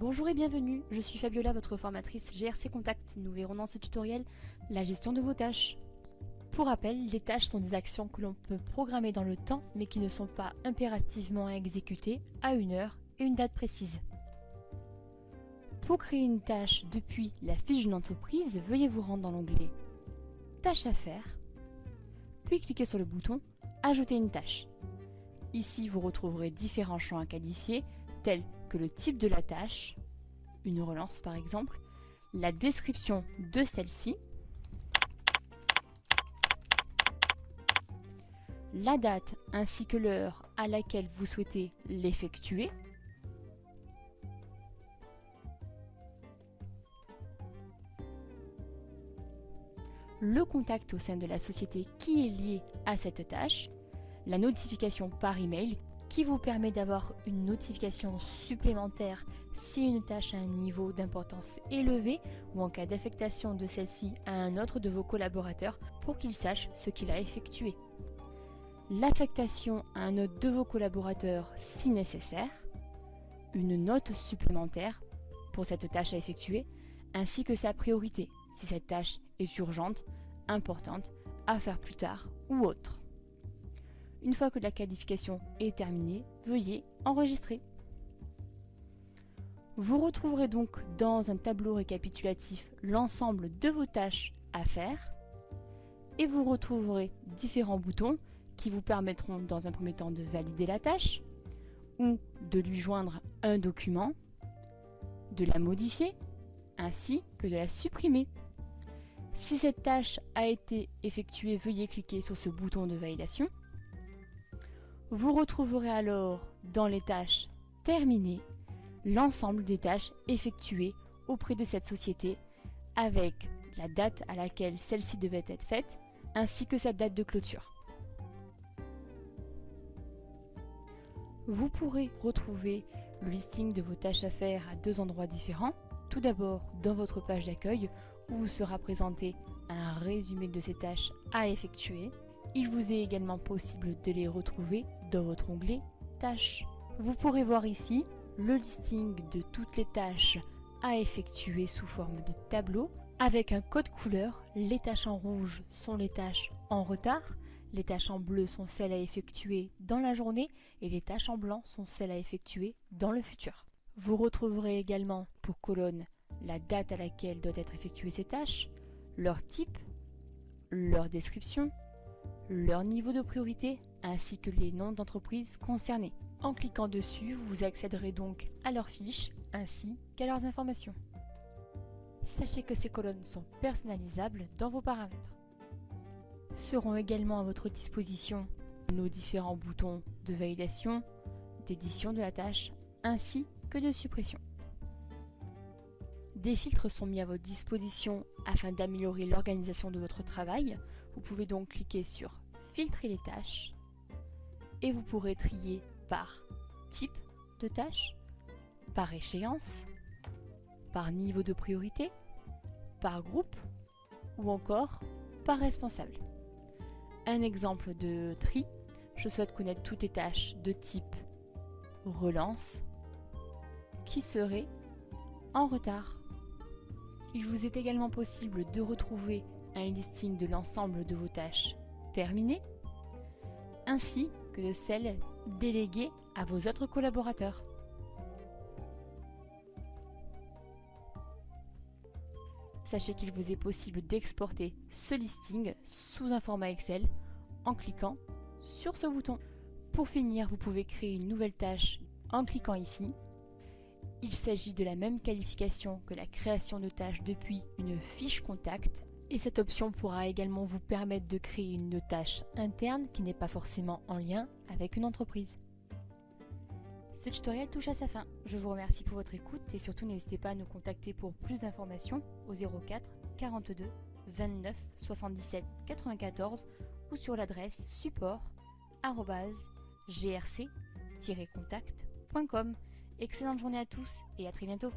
Bonjour et bienvenue, je suis Fabiola, votre formatrice GRC Contact. Nous verrons dans ce tutoriel la gestion de vos tâches. Pour rappel, les tâches sont des actions que l'on peut programmer dans le temps mais qui ne sont pas impérativement exécutées à une heure et une date précise. Pour créer une tâche depuis la fiche d'une entreprise, veuillez vous rendre dans l'onglet Tâches à faire, puis cliquez sur le bouton Ajouter une tâche. Ici, vous retrouverez différents champs à qualifier, tels que le type de la tâche, une relance par exemple, la description de celle-ci, la date ainsi que l'heure à laquelle vous souhaitez l'effectuer, le contact au sein de la société qui est lié à cette tâche, la notification par email qui vous permet d'avoir une notification supplémentaire si une tâche a un niveau d'importance élevé ou en cas d'affectation de celle-ci à un autre de vos collaborateurs pour qu'il sache ce qu'il a effectué. L'affectation à un autre de vos collaborateurs si nécessaire, une note supplémentaire pour cette tâche à effectuer, ainsi que sa priorité si cette tâche est urgente, importante, à faire plus tard ou autre. Une fois que la qualification est terminée, veuillez enregistrer. Vous retrouverez donc dans un tableau récapitulatif l'ensemble de vos tâches à faire et vous retrouverez différents boutons qui vous permettront dans un premier temps de valider la tâche ou de lui joindre un document, de la modifier ainsi que de la supprimer. Si cette tâche a été effectuée, veuillez cliquer sur ce bouton de validation. Vous retrouverez alors dans les tâches terminées l'ensemble des tâches effectuées auprès de cette société avec la date à laquelle celle-ci devait être faite ainsi que sa date de clôture. Vous pourrez retrouver le listing de vos tâches à faire à deux endroits différents. Tout d'abord dans votre page d'accueil où vous sera présenté un résumé de ces tâches à effectuer. Il vous est également possible de les retrouver dans votre onglet Tâches. Vous pourrez voir ici le listing de toutes les tâches à effectuer sous forme de tableau avec un code couleur. Les tâches en rouge sont les tâches en retard, les tâches en bleu sont celles à effectuer dans la journée et les tâches en blanc sont celles à effectuer dans le futur. Vous retrouverez également pour colonne la date à laquelle doivent être effectuées ces tâches, leur type, leur description, leur niveau de priorité ainsi que les noms d'entreprises concernées. En cliquant dessus, vous accéderez donc à leurs fiches ainsi qu'à leurs informations. Sachez que ces colonnes sont personnalisables dans vos paramètres. Seront également à votre disposition nos différents boutons de validation, d'édition de la tâche ainsi que de suppression. Des filtres sont mis à votre disposition afin d'améliorer l'organisation de votre travail. Vous pouvez donc cliquer sur Filtrer les tâches et vous pourrez trier par type de tâche, par échéance, par niveau de priorité, par groupe ou encore par responsable. Un exemple de tri, je souhaite connaître toutes les tâches de type relance qui seraient en retard. Il vous est également possible de retrouver un listing de l'ensemble de vos tâches terminées, ainsi que de celles déléguées à vos autres collaborateurs. Sachez qu'il vous est possible d'exporter ce listing sous un format Excel en cliquant sur ce bouton. Pour finir, vous pouvez créer une nouvelle tâche en cliquant ici. Il s'agit de la même qualification que la création de tâches depuis une fiche contact et cette option pourra également vous permettre de créer une tâche interne qui n'est pas forcément en lien avec une entreprise. Ce tutoriel touche à sa fin. Je vous remercie pour votre écoute et surtout n'hésitez pas à nous contacter pour plus d'informations au 04 42 29 77 94 ou sur l'adresse support@grc-contact.com. Excellente journée à tous et à très bientôt.